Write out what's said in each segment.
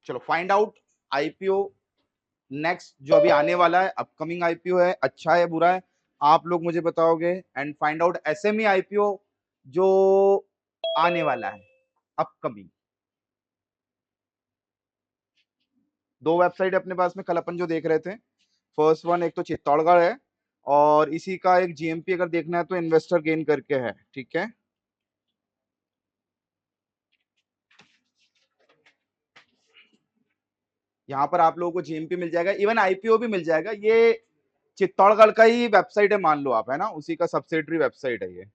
चलो find out IPO next जो अभी आने वाला है, अपकमिंग आईपीओ है, अच्छा है बुरा है, आप लोग मुझे बताओगे। And find out SME IPO जो आने वाला है, अपकमिंग। दो वेबसाइट अपने पास में, कल अपन जो देख रहे थे। फर्स्ट वन एक तो चित्तौड़गढ़ है, और इसी का एक जीएमपी अगर देखना है तो इन्वेस्टर गेन करके है, ठीक है। यहाँ पर आप लोगों को जीएमपी मिल जाएगा, इवन आईपीओ भी मिल जाएगा। ये चित्तौड़गढ़ का ही वेबसाइट है मान लो आप, है ना, उसी का सब्सिडरी वेबसाइट है ये।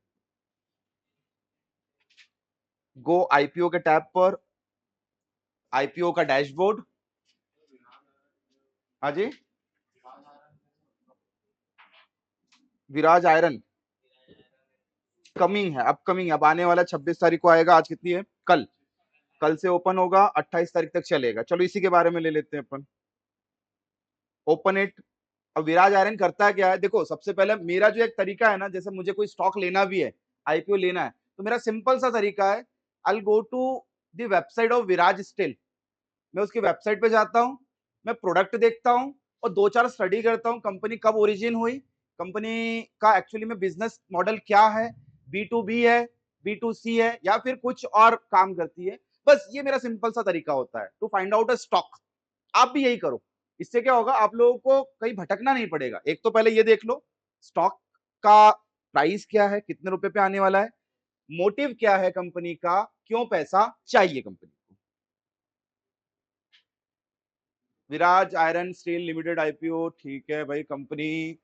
गो आईपीओ के टैब पर, आईपीओ का डैशबोर्ड। हाँ जी, विराज आयरन कमिंग है, अपकमिंग है, अब आने वाला 26 तारीख को आएगा। आज कितनी है, कल। कल से ओपन होगा, 28 तारीख तक चलेगा। चलो इसी के बारे में ले लेते हैं अपन, ओपन इट। अब विराज आयरन करता है क्या है, देखो सबसे पहले मेरा जो एक तरीका है ना, जैसे मुझे कोई स्टॉक लेना भी है, आईपीओ लेना है, तो मेरा सिंपल सा तरीका है, I go to the website of Viraj Steel. मैं उसकी वेबसाइट पे जाता हूँ, मैं प्रोडक्ट देखता हूँ, और दो चार स्टडी करता हूँ, कंपनी कब ओरिजिन हुई, कंपनी का एक्चुअली में बिजनेस मॉडल क्या है, बी टू बी है, बी टू सी है, या फिर कुछ और काम करती है। बस ये मेरा सिंपल सा तरीका होता है to find out a stock. आप भी यही करो, इससे क्या होगा, आप लोगों को कहीं भटकना नहीं पड़ेगा। एक तो पहले ये देख लो स्टॉक का प्राइस क्या है, कितने रुपए पे आने वाला है, मोटिव क्या है कंपनी का, क्यों पैसा चाहिए कंपनी को। विराज आयरन स्टील लिमिटेड आईपीओ, ठीक है भाई, कंपनी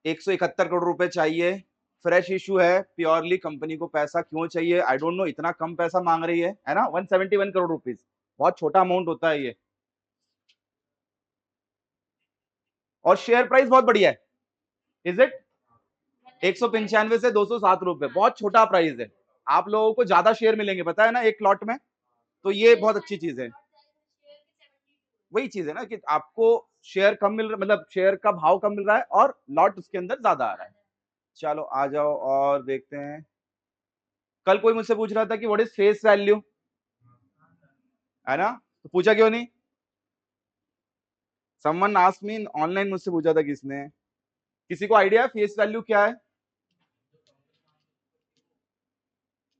171 करोड़ रुपए चाहिए, फ्रेश इशू है, प्योरली कंपनी को पैसा क्यों चाहिए, आई डोंट नो, इतना कम पैसा मांग रही है ना, 171 करोड़ रुपीज, बहुत छोटा अमाउंट होता है ये। और शेयर प्राइस बहुत बढ़िया है, इज इट, 195 से 207 रुपए, बहुत छोटा प्राइस है। आप लोगों को ज्यादा शेयर मिलेंगे पता है ना एक लॉट में, तो ये बहुत अच्छी चीज है। वही चीज है ना कि आपको शेयर कम मिल रहा, मतलब शेयर का भाव कम मिल रहा है और लॉट उसके अंदर ज्यादा आ रहा है। चलो आ जाओ और देखते हैं। कल कोई मुझसे पूछ रहा था कि व्हाट इज फेस वैल्यू, है ना, तो पूछा क्यों नहीं, समवन आस्क्ड मी ऑनलाइन, मुझसे पूछा था किसने, किसी को आइडिया फेस वैल्यू क्या है।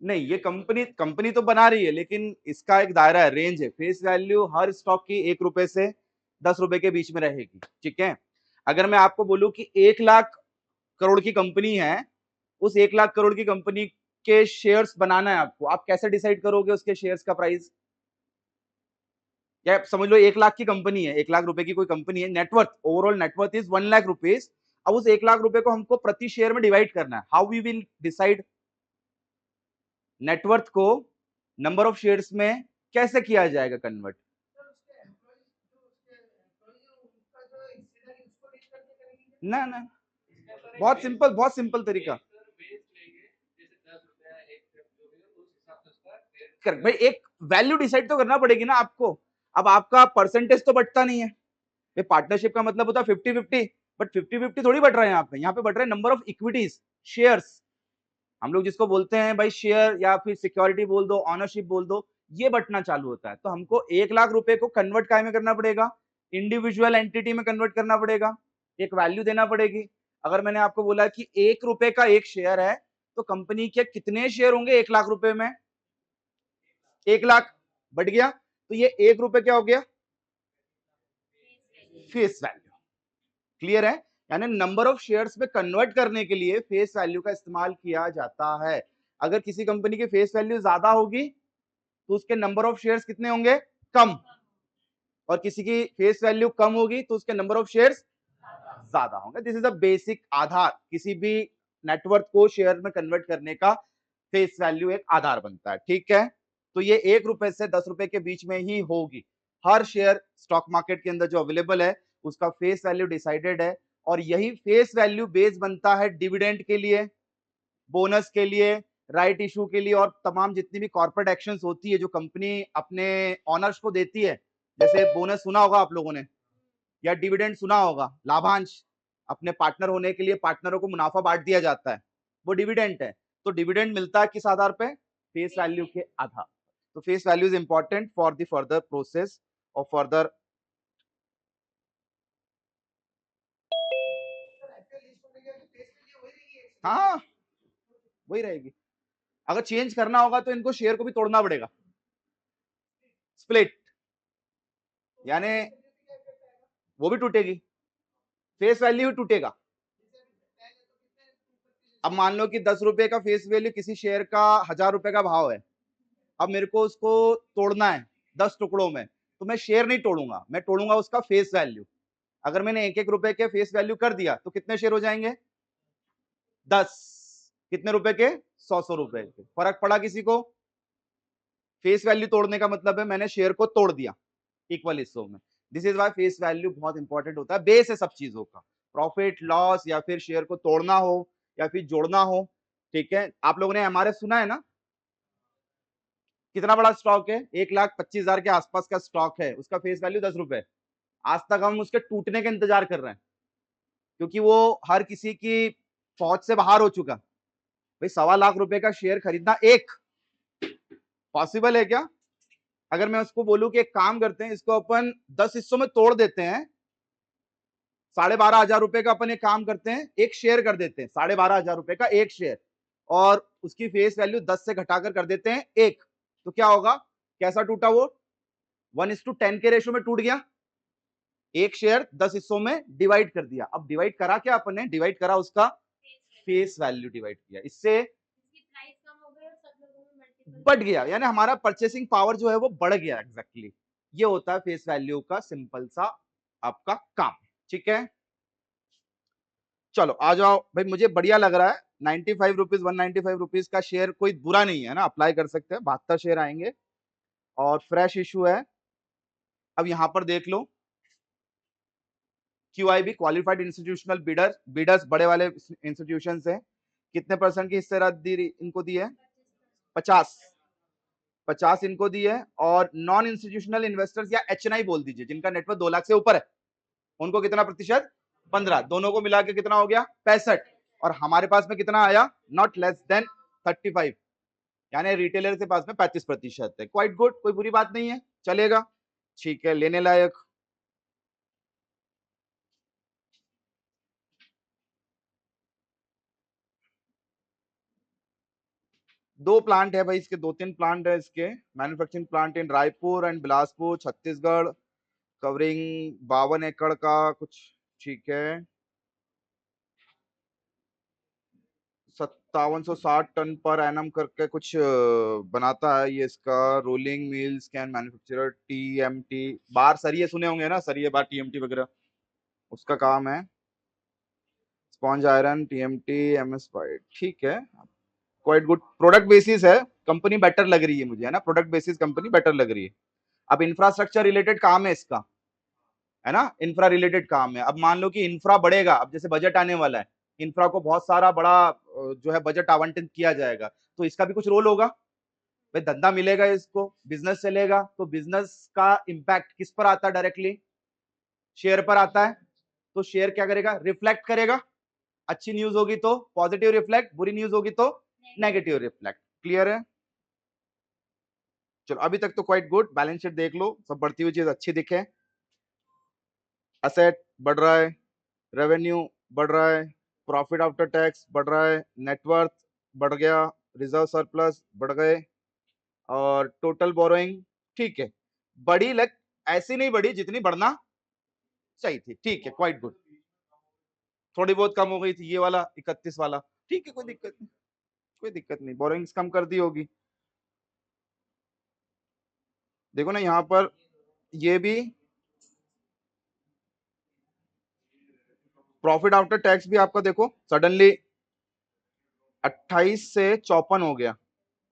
नहीं, ये कंपनी कंपनी तो बना रही है, लेकिन इसका एक दायरा है, रेंज है। फेस वैल्यू हर स्टॉक की 1 रुपए से 10 रुपए के बीच में रहेगी, ठीक है। अगर मैं आपको बोलूं कि 1 लाख करोड़ की कंपनी है, उस 1 लाख करोड़ की कंपनी के शेयर्स बनाना है आपको, आप कैसे डिसाइड करोगे उसके शेयर्स का प्राइस। या समझ लो 1 लाख की कंपनी है, 1 लाख रुपए की कोई कंपनी है, net worth, overall net worth is 1 lakh rupees. अब उस 1 लाख रुपए को हमको प्रति शेयर में डिवाइड करना है। How we will decide, net worth को नंबर ऑफ शेयर्स में कैसे किया जाएगा कन्वर्ट। ना ना, बहुत सिंपल तरीका। करेक्ट भाई, एक वैल्यू डिसाइड तो करना पड़ेगी ना आपको। अब आपका परसेंटेज तो बढ़ता नहीं है, ये पार्टनरशिप का मतलब होता है 50-50, बट 50-50 थोड़ी बढ़ रहा है यहाँ पे बढ़ रहा है नंबर ऑफ इक्विटीज, शेयर्स। हम लोग जिसको बोलते हैं भाई शेयर, या फिर सिक्योरिटी बोल दो, ऑनरशिप बोल दो, ये बटना चालू होता है। तो हमको 1 लाख रुपए को कन्वर्ट काय में करना पड़ेगा, इंडिविजुअल एंटिटी में कन्वर्ट करना पड़ेगा, एक वैल्यू देना पड़ेगी। अगर मैंने आपको बोला कि 1 रुपए का एक शेयर है, तो कंपनी के कितने शेयर होंगे 1 लाख रुपए में, 1 लाख बढ़ गया, तो ये 1 रुपए क्या हो गया, फेस वैल्यू। क्लियर है, यानी नंबर ऑफ शेयर्स में कन्वर्ट करने के लिए फेस वैल्यू का इस्तेमाल किया जाता है। अगर किसी कंपनी की फेस वैल्यू ज्यादा होगी तो उसके नंबर ऑफ शेयर्स कितने होंगे, कम, और किसी की फेस वैल्यू कम होगी तो उसके नंबर ऑफ शेयर्स ज्यादा होंगे। दिस इज अ बेसिक आधार, किसी भी नेटवर्क को शेयर में कन्वर्ट करने का फेस वैल्यू एक आधार बनता है, ठीक है। तो ये 1 रुपए से 10 रुपए के बीच में ही होगी। हर शेयर स्टॉक मार्केट के अंदर जो अवेलेबल है उसका फेस वैल्यू डिसाइडेड है, और यही फेस वैल्यू बेस बनता है डिविडेंड के लिए, बोनस के लिए, राइट इशू के लिए, और तमाम जितनी भी कॉर्पोरेट एक्शंस होती है जो कंपनी अपने ऑनर्स को देती है। जैसे बोनस सुना होगा आप लोगों ने, या डिविडेंड सुना होगा, लाभांश, अपने पार्टनर होने के लिए पार्टनरों को मुनाफा बांट दिया जाता है, वो डिविडेंड है। तो डिविडेंड मिलता है किस आधार पे, फेस वैल्यू के आधार। तो face value is important for the further process और फर्दर। हाँ वही रहेगी। अगर चेंज करना होगा तो इनको शेयर को भी तोड़ना पड़ेगा, स्प्लिट, यानी वो भी टूटेगी, फेस वैल्यू भी टूटेगा। अब मान लो कि 10 रुपए का फेस वैल्यू किसी शेयर का 1000 रुपए का भाव है, अब मेरे को उसको तोड़ना है 10 टुकड़ों में, तो मैं शेयर नहीं तोड़ूंगा, मैं तोड़ूंगा उसका फेस वैल्यू। अगर मैंने 1-1 रुपए के फेस वैल्यू कर दिया तो कितने शेयर हो जाएंगे? 10। कितने रुपए के? 100-100 रुपए के। फर्क पड़ा किसी को? फेस वैल्यू तोड़ने का मतलब है मैंने शेयर को तोड़ दिया इक्वल हिस्सों में। This is why face value बहुत इंपॉर्टेंट होता है, बेस है सब चीजों का। प्रॉफिट लॉस या फिर शेयर को तोड़ना हो या फिर जोड़ना हो, ठीक है। आप लोगों ने एमआरएफ सुना है ना? कितना बड़ा स्टॉक है? 1,25,000 के आसपास का स्टॉक है, उसका फेस वैल्यू 10 रुपए। आज तक हम उसके टूटने का इंतजार कर रहे हैं क्योंकि वो हर किसी की पहुंच से बाहर हो चुका। भाई 1.25 लाख का शेयर खरीदना एक पॉसिबल है क्या? अगर मैं उसको बोलूं कि एक काम करते हैं, इसको अपन 10 हिस्सों में तोड़ देते हैं, 12,500 का अपन एक काम करते हैं, एक शेयर कर देते हैं, 12,500 का एक शेयर, और उसकी फेस वैल्यू 10 से घटाकर कर देते हैं एक, तो क्या होगा? कैसा टूटा वो? 1:10 के रेशो में टूट गया। एक शेयर 10 हिस्सों में डिवाइड कर दिया। अब डिवाइड करा क्या अपन ने? डिवाइड करा उसका फेस वैल्यू डिवाइड किया, इससे बढ़ गया, यानी हमारा परचेसिंग पावर जो है वो बढ़ गया। एग्जैक्टली ये होता है फेस वैल्यू का सिंपल सा आपका काम, ठीक है। चलो आ जाओ भाई, मुझे बढ़िया लग रहा है। 95 रुपीज 195 रुपीज का शेयर कोई बुरा नहीं है ना, अप्लाई कर सकते हैं। 72 शेयर आएंगे और फ्रेश इशू है। अब यहां पर देख लो, QIB क्वालिफाइड इंस्टीट्यूशनल बिडर्स बड़े वाले इंस्टीट्यूशन है। कितने % की हिस्सेदारी इनको दी है? 50 इनको दी है। और नॉन इंस्टीट्यूशनल इन्वेस्टर्स या HNI बोल दीजिए, जिनका नेटवर्थ 2 लाख से ऊपर है, उनको कितना प्रतिशत? 15। दोनों को मिला के कितना हो गया? 65। और हमारे पास में कितना आया? नॉट लेस देन 35, यानी रिटेलर के पास में 35% है। क्वाइट गुड, कोई बुरी बात नहीं है, चलेगा, ठीक है, लेने लायक। दो प्लांट है भाई इसके, 2-3 प्लांट है इसके, manufacturing plant in Raipur and Bilaspur Chhattisgarh, covering 52 एकड़ का कुछ, ठीक है। 5760 टन पर एनम करके कुछ बनाता है ये इसका। Rolling mills can manufacturer TMT बार, सरिये सुने होंगे ना, सरिये बार TMT वगैरह, उसका काम है। Sponge iron TMT MS pipe, ठीक है, क्वाइट गुड। प्रोडक्ट बेसिस है, कंपनी बेटर लग रही है मुझे, है ना, प्रोडक्ट बेसिस कंपनी बेटर लग रही है। अब इंफ्रास्ट्रक्चर रिलेटेड काम है इसका, है ना, इंफ्रा रिलेटेड काम है। अब मान लो कि इंफ्रा बढ़ेगा, अब जैसे बजट आने वाला है, इंफ्रा को बहुत सारा बड़ा जो है बजट आवंटित किया जाएगा, तो इसका भी कुछ रोल होगा। भाई धंधा मिलेगा, इसको बिजनेस चलेगा, तो बिजनेस का इंपैक्ट किस पर आता है? डायरेक्टली शेयर पर आता है। तो शेयर क्या करेगा? रिफ्लेक्ट करेगा। अच्छी न्यूज होगी तो पॉजिटिव रिफ्लेक्ट, बुरी न्यूज होगी तो नेगेटिव रिफ्लेक्ट। क्लियर है? चलो अभी तक तो क्वाइट गुड। बैलेंस शीट देख लो, सब बढ़ती हुई चीज अच्छी दिखे। असेट बढ़ रहा है, रेवेन्यू बढ़ रहा है, प्रॉफिट आफ्टर टैक्स बढ़ रहा है, नेटवर्थ बढ़ गया, रिजर्व सरप्लस बढ़ गए, और टोटल बोरोइंग ठीक है, बढ़ी, लग ऐसी नहीं बढ़ी जितनी बढ़ना चाहिए थी, ठीक है, क्वाइट गुड। थोड़ी बहुत कम हो गई थी, ये वाला 31 वाला, ठीक है, कोई दिक्कत नहीं, कोई दिक्कत नहीं, बोरोइंग्स कम कर दी होगी। देखो ना यहाँ पर, ये भी प्रॉफिट आफ्टर टैक्स भी आपका देखो सडनली 28 से 54 हो गया,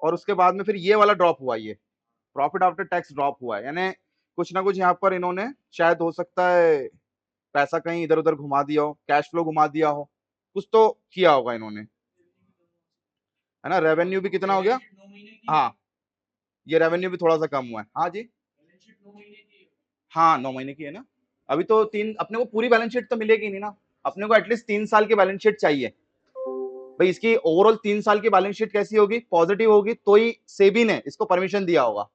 और उसके बाद में फिर ये वाला ड्रॉप हुआ, ये प्रॉफिट आफ्टर टैक्स ड्रॉप हुआ है, यानी कुछ ना कुछ यहाँ पर इन्होंने शायद हो सकता है पैसा कहीं इधर उधर घुमा दिया हो, कैश फ्लो घुमा दिया हो, कुछ तो किया होगा इन्होंने, है ना। रेवेन्यू भी कितना हो गया? हाँ, ये रेवेन्यू भी थोड़ा सा कम हुआ है। हाँ जी, हाँ 9 महीने की है ना। अभी तो तीन, अपने को पूरी बैलेंस शीट तो मिलेगी नहीं ना, अपने को एटलीस्ट 3 साल की बैलेंस शीट चाहिए। भाई इसकी ओवरऑल 3 साल की बैलेंस शीट कैसी होगी? पॉजिटिव होगी, तो ही सेबी ने इसको परमिशन दिया होगा।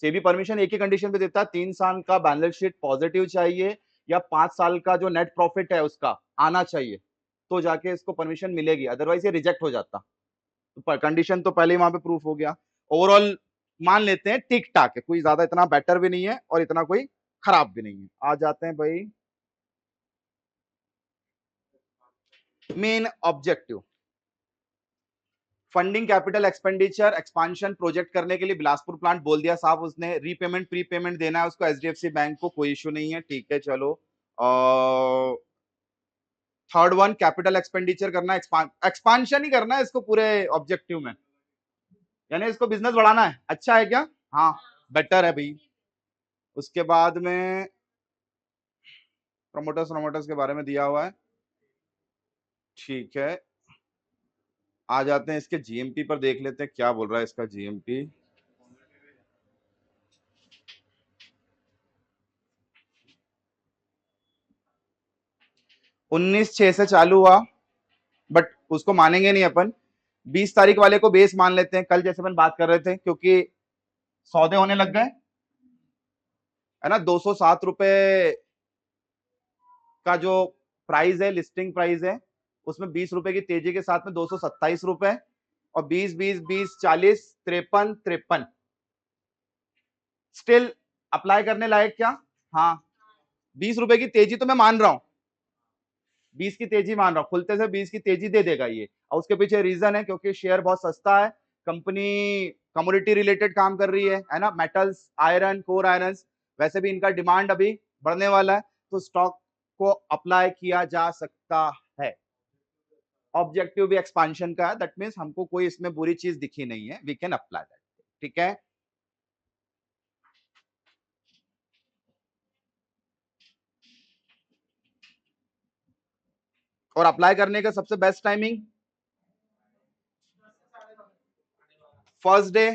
सेबी परमिशन एक ही कंडीशन पे देता है, 3 साल का बैलेंस शीट पॉजिटिव चाहिए या 5 साल का जो नेट प्रॉफिट है उसका आना चाहिए, तो जाके इसको परमिशन मिलेगी, अदरवाइज ये रिजेक्ट हो जाता। तो कंडीशन तो पहले ही वहां पे प्रूफ हो गया। ओवरऑल मान लेते हैं ठीक ठाक है, कोई ज्यादा इतना बेटर भी नहीं है और इतना कोई खराब भी नहीं है। आ जाते हैं भाई main objective, funding capital expenditure expansion project करने के लिए बिलासपुर प्लांट बोल दिया साहब उसने, रीपेमेंट प्रीपेमेंट देना है उसको एचडीएफसी बैंक को, कोई इशू नहीं है, ठीक है चलो। थर्ड वन कैपिटल एक्सपेंडिचर करना, एक्सपांशन ही करना है इसको पूरे ऑब्जेक्टिव में, यानी इसको बिजनेस बढ़ाना है, अच्छा है क्या? हाँ बेटर है भाई। उसके बाद में प्रमोटर्स के बारे में दिया हुआ है, ठीक है। आ जाते हैं इसके जीएमपी पर, देख लेते हैं क्या बोल रहा है इसका जीएमपी। उन्नीस 6 से चालू हुआ, बट उसको मानेंगे नहीं अपन, 20 तारीख वाले को बेस मान लेते हैं, कल जैसे अपन बात कर रहे थे, क्योंकि सौदे होने लग गए है ना। 207 रुपए का जो प्राइस है, लिस्टिंग प्राइस है, उसमें 20 रुपए की तेजी के साथ में 227 रुपए और 20 20 20 40 53 53 स्टिल अप्लाई करने लायक क्या? हाँ 20 रुपए की तेजी तो मैं मान रहा हूं, 20 की तेजी मान रहा हूं, खुलते से 20 की तेजी दे देगा ये, और उसके पीछे रीजन है क्योंकि शेयर बहुत सस्ता है, कंपनी कमोडिटी रिलेटेड काम कर रही है ना, मेटल्स, आयरन, कोर आयरन, वैसे भी इनका डिमांड अभी बढ़ने वाला है, तो स्टॉक को अप्लाई किया जा सकता है। ऑब्जेक्टिव भी एक्सपांशन का है, दैट मींस हमको कोई इसमें बुरी चीज दिखी नहीं है, वी कैन अप्लाई दैट, ठीक है। और अप्लाई करने का सबसे बेस्ट टाइमिंग फर्स्ट डे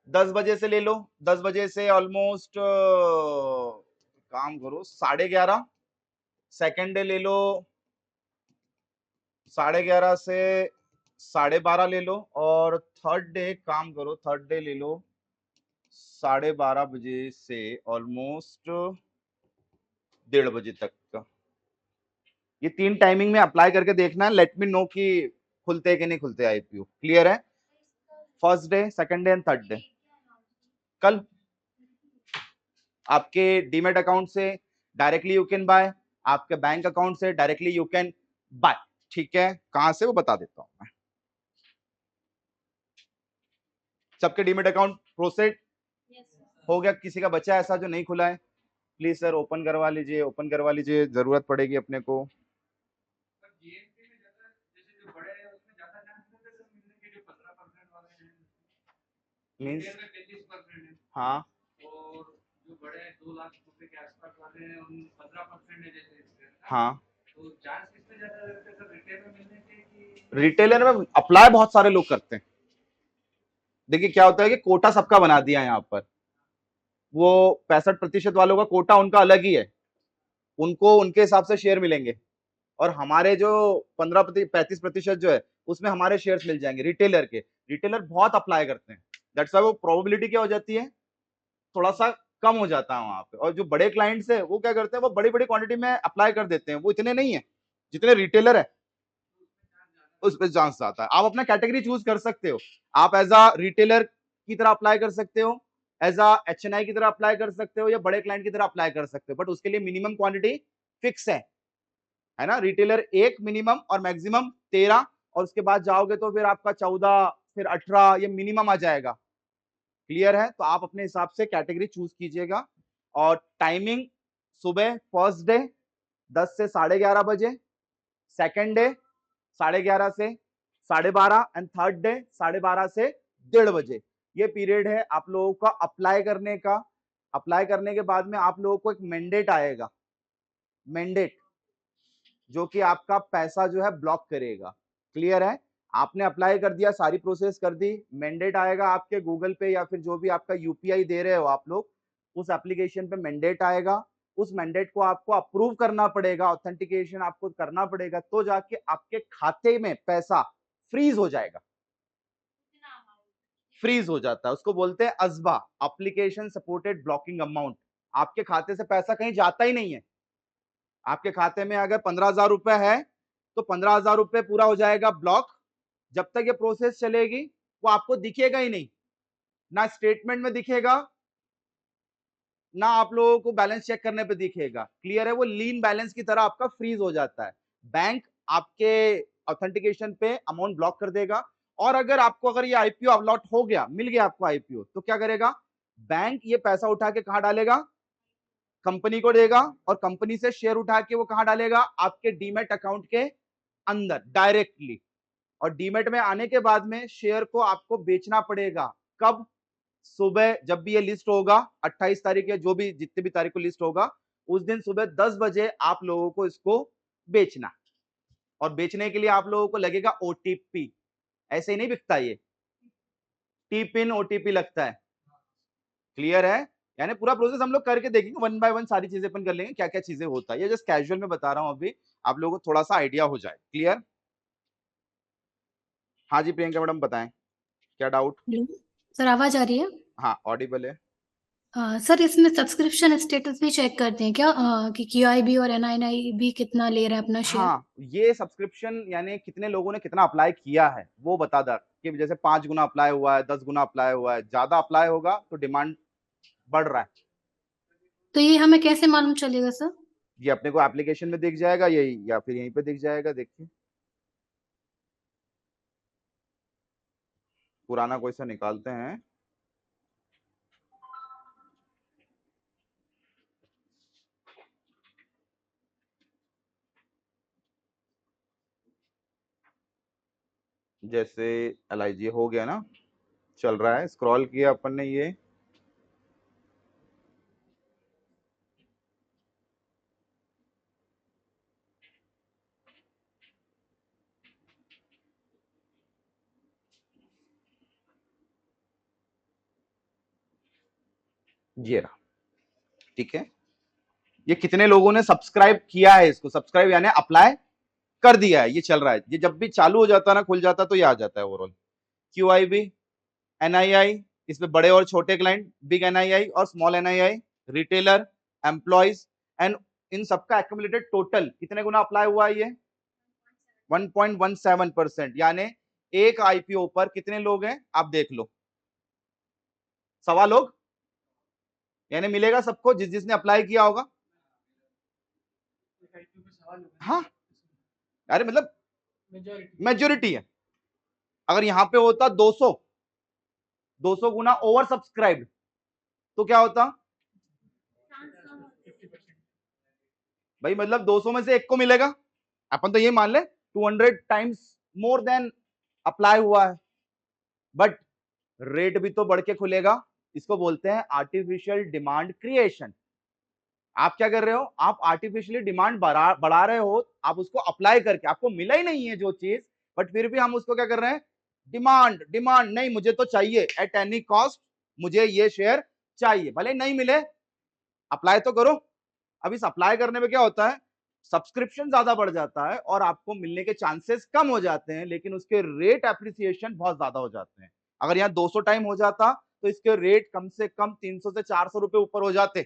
10 बजे से ले लो, 10 बजे से ऑलमोस्ट काम करो 11:30, सेकेंड डे ले लो 11:30 से 12:30 ले लो, और थर्ड डे काम करो, थर्ड डे ले लो 12:30 बजे से ऑलमोस्ट 1:30 बजे तक का। ये 3 टाइमिंग में अप्लाई करके देखना है, लेट मी नो कि खुलते कि नहीं खुलते आईपीओ, क्लियर है? First day, second day and third day. कल आपके डीमेट अकाउंट से डायरेक्टली यू कैन बाय, आपके बैंक अकाउंट से डायरेक्टली यू कैन बाय, ठीक है। कहां से वो बता देता हूं मैं। सबके डीमेट अकाउंट प्रोसेड हो गया, किसी का बचा ऐसा जो नहीं खुला है, प्लीज सर ओपन करवा लीजिए, ओपन करवा लीजिए, जरूरत पड़ेगी अपने को। मीन्स हाँ जो बड़े 2 लाख रुपए के आसपास वाले हैं उन 15% है जैसे, हाँ तो चांस किसमें ज्यादा रहते हैं सर, रिटेल में मिलने के कि रिटेलर में अप्लाई बहुत सारे लोग करते हैं। देखिए क्या होता है कि कोटा सबका बना दिया यहाँ पर, वो 65% वालों का कोटा उनका अलग ही है, उनको उनके हिसाब से शेयर मिलेंगे, और हमारे जो 35% जो है उसमें हमारे शेयर्स मिल जाएंगे रिटेलर के। रिटेलर बहुत अप्लाई करते हैं, दैट्स व्हाई वो प्रोबेबिलिटी क्या हो जाती है, थोड़ा सा कम हो जाता है वहां पे। और जो बड़े क्लाइंट्स है वो क्या करते हैं, वो बड़ी बड़ी क्वांटिटी में अप्लाई कर देते हैं, वो इतने नहीं है जितने रिटेलर है, उस पर चांस आता है। आप अपना कैटेगरी चूज कर सकते हो, आप एज अ रिटेलर की तरह अप्लाई कर सकते हो, एज अ एचएनआई की तरह अप्लाई कर सकते हो, या बड़े क्लाइंट की तरह अप्लाई कर सकते हो, बट उसके लिए मिनिमम क्वांटिटी फिक्स है ना। रिटेलर 1 मिनिमम और मैक्सिमम 13, और उसके बाद जाओगे तो फिर आपका 14, फिर 18, ये मिनिमम आ जाएगा, क्लियर है। तो आप अपने हिसाब से कैटेगरी चूज कीजिएगा। और टाइमिंग सुबह फर्स्ट डे 10 से 11:30 बजे, सेकेंड डे 11:30 से 12:30, एंड थर्ड डे 12:30 से 1:30 बजे। ये पीरियड है आप लोगों का अप्लाई करने का। अप्लाई करने के बाद में आप लोगों को एक मैंडेट आएगा, मैंडेट जो कि आपका पैसा जो है ब्लॉक करेगा, क्लियर है। आपने अप्लाई कर दिया, सारी प्रोसेस कर दी, मैंडेट आएगा आपके गूगल पे या फिर जो भी आपका यूपीआई दे रहे हो आप लोग, उस एप्लीकेशन पे मैंडेट आएगा। उस मैंडेट को आपको अप्रूव करना पड़ेगा, ऑथेंटिकेशन आपको करना पड़ेगा, तो जाके आपके खाते में पैसा फ्रीज हो जाएगा। फ्रीज हो जाता है, उसको बोलते हैं अजबा, एप्लीकेशन सपोर्टेड ब्लॉकिंग अमाउंट। आपके खाते से पैसा कहीं जाता ही नहीं है। आपके खाते में अगर 15,000 रुपए है तो 15,000 रुपए पूरा हो जाएगा ब्लॉक। जब तक ये प्रोसेस चलेगी वो आपको दिखेगा ही नहीं, ना स्टेटमेंट में दिखेगा, ना आप लोगों को बैलेंस चेक करने पे दिखेगा। क्लियर है? वो लीन बैलेंस की तरह आपका फ्रीज हो जाता है। बैंक आपके ऑथेंटिकेशन पे अमाउंट ब्लॉक कर देगा। और अगर ये आईपीओ अलॉट हो गया, मिल गया आपको आईपीओ, तो क्या करेगा? बैंक ये पैसा उठा के कहां डालेगा? कंपनी को देगा, और कंपनी से शेयर उठा के वो कहां डालेगा? आपके डीमेट अकाउंट के अंदर डायरेक्टली। और डीमेट में आने के बाद में शेयर को आपको बेचना पड़ेगा। कब? सुबह जब भी ये लिस्ट होगा, 28 तारीख या जो भी जितने भी तारीख को लिस्ट होगा, उस दिन सुबह 10 बजे आप लोगों को इसको बेचना। और बेचने के लिए आप लोगों को लगेगा ओटीपी। ऐसे ही नहीं बिकता ये, टी पिन ओटीपी लगता है। क्लियर है? यानी पूरा प्रोसेस हम लोग करके देखेंगे, वन बाय वन सारी चीजें अपन कर लेंगे, क्या क्या चीजें होता है। ये जस्ट कैजुअल में बता रहा हूं अभी, आप लोगों को थोड़ा सा आइडिया हो जाए। क्लियर? हाँ जी प्रियंका मैडम बताएं, क्या डाउट? हेलो सर, आवाज आ रही है? हाँ ऑडिबल है। सर, इसमें सब्सक्रिप्शन स्टेटस भी चेक करते हैं क्या, कि क्यूआईबी और एनआईआई भी कितना ले रहा है अपना शेयर? हाँ, ये सब्सक्रिप्शन यानी कितने लोगों ने कितना अप्लाई किया है वो बता दर, कि जैसे 5 गुना अप्लाई हुआ है, 10 गुना अप्लाई हुआ है, ज्यादा अप्लाई होगा तो डिमांड बढ़ रहा है। तो ये हमें कैसे मालूम चलेगा सर? ये अपने को एप्लीकेशन में दिख जाएगा यही, या फिर यहीं पे दिख जाएगा। देखिए पुराना कोई सा निकालते हैं। जैसे एलआईजी हो गया ना, चल रहा है, स्क्रॉल किया अपन ने, ये रहा। ठीक है, ये कितने लोगों ने सब्सक्राइब किया है इसको, सब्सक्राइब यानी अप्लाई कर दिया है, ये चल रहा है। ये जब भी चालू हो जाता है ना, खुल जाता है, तो ये आ जाता है ओवरऑल। क्यूआईबी, एनआईआई, इसमें बड़े और छोटे क्लाइंट, बिग एनआईआई और small NII, retailer, employees, and in सबका एक्यूमुलेटेड टोटल कितने गुना अप्लाई हुआ है? ये 1.17%। यानी एक आईपीओ पर कितने लोग हैं आप देख लो, 1.25 लोग। यानी मिलेगा सबको जिसने अप्लाई किया होगा। हाँ, अरे मतलब मेजोरिटी है। अगर यहां पे होता 200 गुना ओवर सब्सक्राइब, तो क्या होता भाई? मतलब 200 में से एक को मिलेगा। अपन तो ये मान ले 200 टाइम्स मोर देन अप्लाई हुआ है, बट रेट भी तो बढ़ के खुलेगा। इसको बोलते हैं आर्टिफिशियल डिमांड क्रिएशन। आप क्या कर रहे हो? आप आर्टिफिशियली डिमांड बढ़ा रहे हो। आप उसको अप्लाई करके, आपको मिला ही नहीं है जो चीज, बट फिर भी हम उसको क्या कर रहे हैं? डिमांड डिमांड, नहीं मुझे तो चाहिए एट एनी कॉस्ट, मुझे ये शेयर चाहिए, भले नहीं मिले, अप्लाई तो करो। अब इस अप्लाई करने में क्या होता है? सब्सक्रिप्शन ज्यादा बढ़ जाता है और आपको मिलने के चांसेस कम हो जाते हैं, लेकिन उसके रेट एप्रिसिएशन बहुत ज्यादा हो जाते हैं। अगर यहाँ 200 टाइम हो जाता तो इसके रेट कम से कम 300 से 400 रुपए ऊपर हो जाते,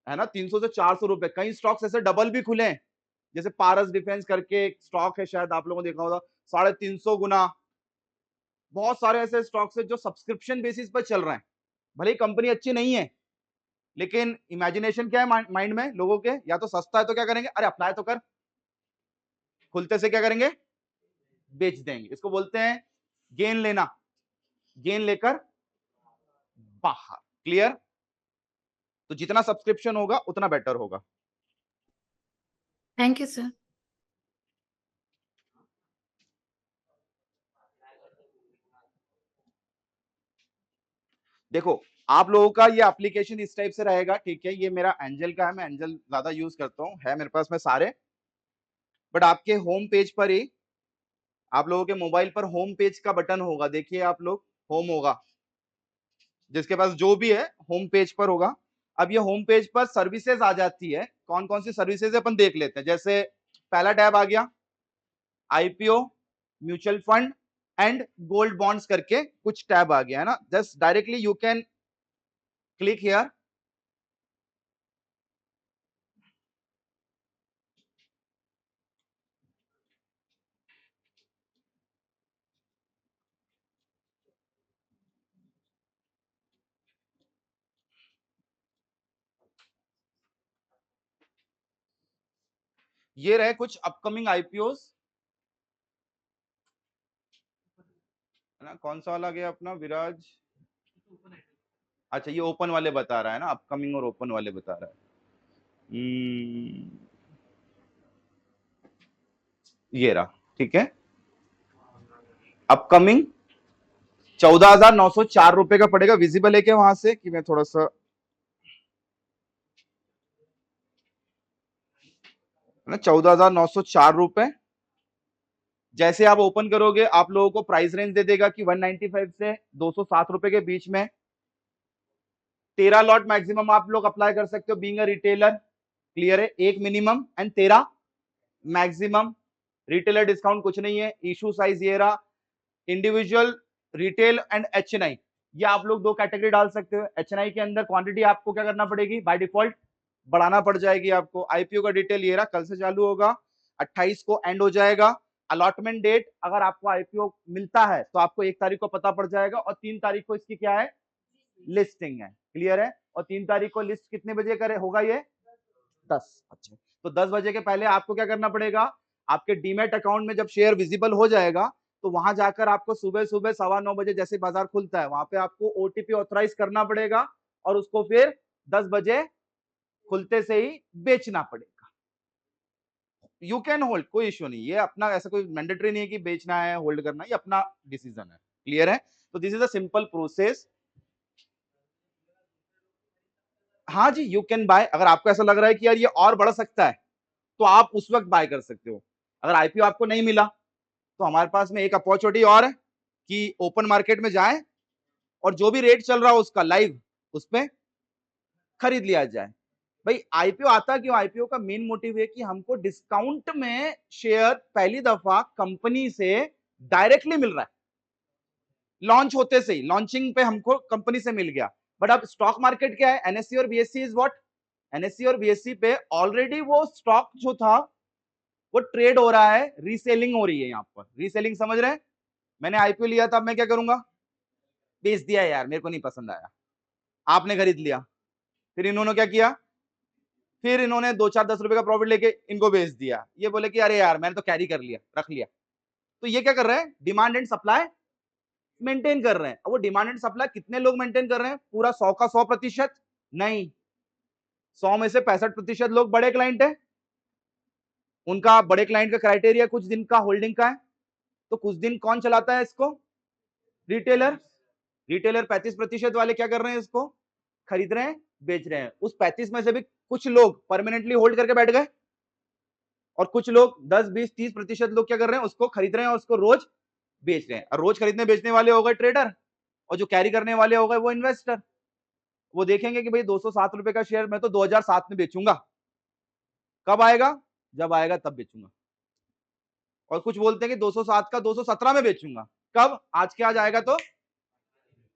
है ना? 300 से 400 रुपए। कई स्टॉक्स ऐसे डबल भी खुले हैं, जैसे पारस डिफेंस करके एक स्टॉक है, शायद आप लोगों ने देखा होगा, 350 गुना। बहुत सारे ऐसे स्टॉक्स है जो सब्सक्रिप्शन बेसिस पर चल रहे हैं। भले ही कंपनी अच्छी नहीं है, लेकिन इमेजिनेशन क्या है माइंड में लोगों के, या तो सस्ता है तो क्या करेंगे, अरे अप्लाई तो कर, खुलते से क्या करेंगे? बेच देंगे। इसको बोलते हैं गेन लेना, गेन लेकर बाहर। क्लियर? तो जितना सब्सक्रिप्शन होगा उतना बेटर होगा। Thank you sir. देखो, आप लोगों का ये एप्लीकेशन इस टाइप से रहेगा। ठीक है, ये मेरा एंजल का है, मैं एंजल ज्यादा यूज करता हूँ, है मेरे पास में सारे। बट आपके होम पेज पर ही, आप लोगों के मोबाइल पर होम पेज का बटन होगा, देखिए आप लोग, होम होगा, जिसके पास जो भी है होम पेज पर होगा। अब ये होम पेज पर सर्विसेज आ जाती है, कौन कौन सी सर्विसेज है अपन देख लेते हैं। जैसे पहला टैब आ गया, IPO, mutual fund, and gold bonds करके कुछ टैब आ गया है ना, just directly you can click here. ये रहे कुछ अपकमिंग आईपीओस है ना। कौन सा वाला गया अपना विराज? अच्छा, ये ओपन वाले बता रहा है ना, अपकमिंग और ओपन वाले बता रहा है। ये रहा, ठीक है। अपकमिंग 14,904 रुपए का पड़ेगा। विजिबल है क्या वहां से कि मैं थोड़ा सा ना, 14,904 रुपए। जैसे आप ओपन करोगे आप लोगों को प्राइस रेंज दे देगा कि 195 से 207 रुपए के बीच में। 13 लॉट मैक्सिमम आप लोग अप्लाई कर सकते हो बीइंग अ रिटेलर। क्लियर है? एक minimum and 13 maximum. Retailer discount कुछ नहीं है। इशू साइज ये रहा। इंडिविजुअल, रिटेल एंड एचएनआई, ये आप लोग दो कैटेगरी डाल सकते हो। एचएनआई के अंदर क्वांटिटी आपको क्या करना पड़ेगी, बाय डिफॉल्ट बढ़ाना पड़ जाएगी आपको। आईपीओ का डिटेल ये रहा, कल से चालू होगा, 28 को एंड हो जाएगा। अलॉटमेंट डेट, अगर आपको आईपीओ मिलता है तो आपको 1 तारीख को पता पड़ जाएगा, और 3 तारीख को इसकी क्या है, लिस्टिंग है। क्लियर है? और 3 तारीख को लिस्ट कितने बजे करे होगा ये, 10। अच्छा, तो 10 बजे के पहले आपको क्या करना पड़ेगा, आपके डीमेट अकाउंट में जब शेयर विजिबल हो जाएगा तो वहां जाकर आपको सुबह सुबह 9:15 बजे जैसे बाजार खुलता है वहां पे आपको ओटीपी ऑथराइज करना पड़ेगा, और उसको फिर 10 बजे खुलते से ही बेचना पड़ेगा। यू कैन होल्ड, कोई इश्यू नहीं, ये अपना ऐसा कोई मैंडेटरी नहीं है कि बेचना है होल्ड करना, ये अपना डिसीजन है। क्लियर है? तो this is a simple process. हाँ जी, यू कैन बाय। अगर आपको ऐसा लग रहा है कि यार ये और बढ़ सकता है तो आप उस वक्त बाय कर सकते हो। अगर आईपीओ आपको नहीं मिला तो हमारे पास में एक अपॉर्चुनिटी और है कि ओपन मार्केट में जाएं और जो भी रेट चल रहा हो उसका लाइव उस पे खरीद लिया जाए। भाई आईपीओ आता क्यों, आईपीओ का मेन मोटिव है कि हमको डिस्काउंट में शेयर पहली दफा कंपनी से डायरेक्टली मिल रहा है। लॉन्च होते से ही, लॉन्चिंग पे हमको कंपनी से मिल गया। बट अब स्टॉक मार्केट क्या है, एनएससी और बीएससी इज व्हाट, एनएससी और बीएससी पे ऑलरेडी वो स्टॉक जो था वो ट्रेड हो रहा है, रीसेलिंग हो रही है। यहाँ पर रीसेलिंग समझ रहे हैं? मैंने आईपीओ लिया था, अब मैं क्या करूंगा, बेच दिया यार, मेरे को नहीं पसंद आया। आपने खरीद लिया, फिर इन्होंने क्या किया, फिर इन्होंने 2-4-10 रुपए का प्रॉफिट लेके इनको बेच दिया। ये बोले कि अरे यार मैंने तो कैरी कर लिया, रख लिया। तो ये क्या कर रहे हैं, डिमांड एंड सप्लाई मेंटेन कर रहे हैं। अब वो डिमांड एंड सप्लाई कितने लोग मेंटेन कर रहे हैं, पूरा 100 का 100%? नहीं, 100 में से 65% लोग बड़े क्लाइंट है। उनका बड़े क्लाइंट का क्राइटेरिया कुछ दिन का होल्डिंग का है, तो कुछ दिन कौन चलाता है इसको, रिटेलर। रिटेलर 35% वाले क्या कर रहे हैं, इसको खरीद रहे हैं, बेच रहे हैं। उस 35 में से भी कुछ लोग परमानेंटली होल्ड करके बैठ गए, और कुछ लोग 10-20-30% लोग क्या कर रहे हैं, उसको खरीद रहे हैं और उसको रोज बेच रहे हैं। और रोज खरीदने बेचने वाले हो गए ट्रेडर, और जो कैरी करने वाले हो गए वो इन्वेस्टर। वो देखेंगे कि भाई 207 रुपए का शेयर मैं तो 2007 में बेचूंगा, कब आएगा, जब आएगा तब बेचूंगा। और कुछ बोलते हैं कि 207 का 217 में बेचूंगा, कब, आज के आज आएगा तो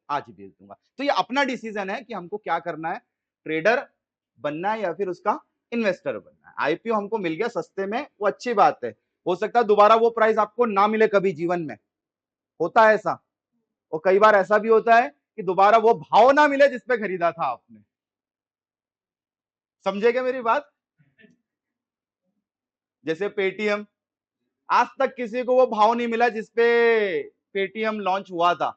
आज ही बेच दूंगा। तो ये अपना डिसीजन है कि हमको क्या करना है, ट्रेडर बनना है या फिर उसका इन्वेस्टर बनना है। आईपीओ हमको मिल गया सस्ते में, वो अच्छी बात है। हो सकता है दोबारा वो प्राइस आपको ना मिले कभी जीवन में, होता है ऐसा। और कई बार ऐसा भी होता है कि दोबारा वो भाव ना मिले जिसपे खरीदा था आपने। समझे क्या मेरी बात? जैसे पेटीएम, आज तक किसी को वो भाव नहीं मिला जिसपे पेटीएम लॉन्च हुआ था।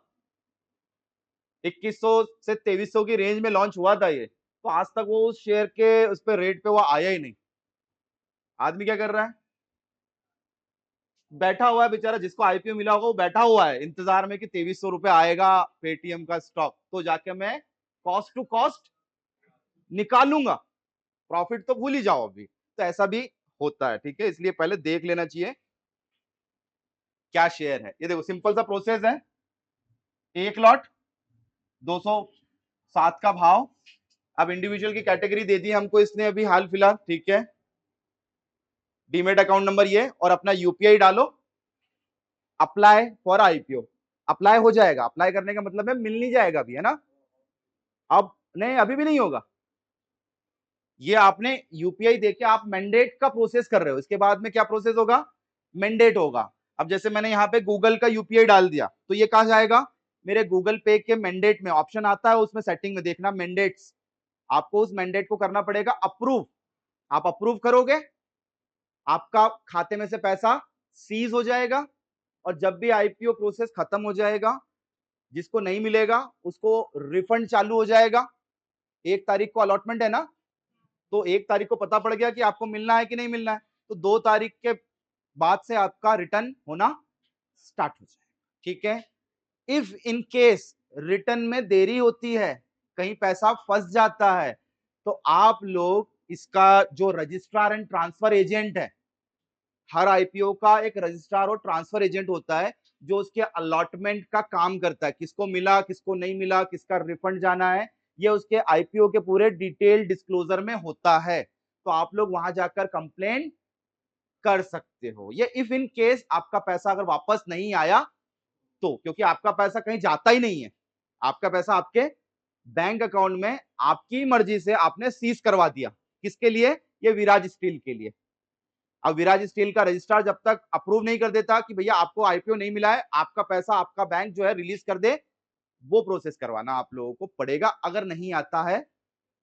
2100 से 2300 की रेंज में लॉन्च हुआ था ये, तो आज तक वो उस शेयर के उस पे रेट पे वो आया ही नहीं। आदमी क्या कर रहा है, बैठा हुआ है बेचारा, जिसको आईपीओ मिला होगा वो बैठा हुआ है इंतजार में कि 2300 रुपए आएगा पेटीएम का स्टॉक, तो जाके मैं कॉस्ट टू कॉस्ट निकालूंगा, प्रॉफिट तो भूल ही जाओ अभी। तो ऐसा भी होता है, ठीक है। इसलिए पहले देख लेना चाहिए क्या शेयर है। ये देखो सिंपल सा प्रोसेस है, एक लॉट 207 का भाव। अब इंडिविजुअल की कैटेगरी दे दी हमको इसने अभी हाल फिलहाल, ठीक है। डीमेट अकाउंट नंबर ये, और अपना यूपीआई डालो, अप्लाई फॉर आईपीओ, अप्लाई हो जाएगा, अप्लाई करने का मतलब है मिल नहीं जाएगा अभी, है ना? अब नहीं, अभी भी नहीं होगा। ये आपने यूपीआई देके आप मैंडेट का प्रोसेस कर रहे हो, इसके बाद में क्या प्रोसेस होगा? मैंडेट होगा। अब जैसे मैंने यहाँ पे गूगल का यूपीआई डाल दिया, तो ये कहां जाएगा? मेरे गूगल पे के मैंडेट में ऑप्शन आता है, उसमें सेटिंग में देखना मैंडेट्स, आपको उस मैंडेट को करना पड़ेगा अप्रूव। आप अप्रूव करोगे, आपका खाते में से पैसा सीज हो जाएगा, और जब भी आईपीओ प्रोसेस खत्म हो जाएगा, जिसको नहीं मिलेगा उसको रिफंड चालू हो जाएगा। 1 तारीख को अलॉटमेंट है ना, तो 1 तारीख को पता पड़ गया कि आपको मिलना है कि नहीं मिलना है, तो 2 तारीख के बाद से आपका रिटर्न होना स्टार्ट हो जाएगा। ठीक है? इफ इन केस रिटर्न में देरी होती है, कहीं पैसा फंस जाता है, तो आप लोग इसका जो रजिस्ट्रार एंड ट्रांसफर एजेंट है, हर आईपीओ का एक रजिस्ट्रार और ट्रांसफर एजेंट होता है जो उसके अलॉटमेंट का काम करता है, किसको मिला, किसको नहीं मिला, किसका रिफंड जाना है, ये उसके आईपीओ के पूरे डिटेल डिस्क्लोजर में होता है। तो आप लोग वहां जाकर कंप्लेन कर सकते हो। ये इफ इन केस आपका पैसा अगर वापस नहीं आया तो, क्योंकि आपका पैसा कहीं जाता ही नहीं है, आपका पैसा आपके बैंक अकाउंट में आपकी मर्जी से आपने सीज करवा दिया। किसके लिए? ये विराज स्टील के लिए। अब विराज स्टील का रजिस्ट्रार जब तक अप्रूव नहीं कर देता कि भैया आपको आईपीओ नहीं मिला है, आपका पैसा आपका बैंक जो है रिलीज कर दे, वो प्रोसेस करवाना आप लोगों को पड़ेगा, अगर नहीं आता है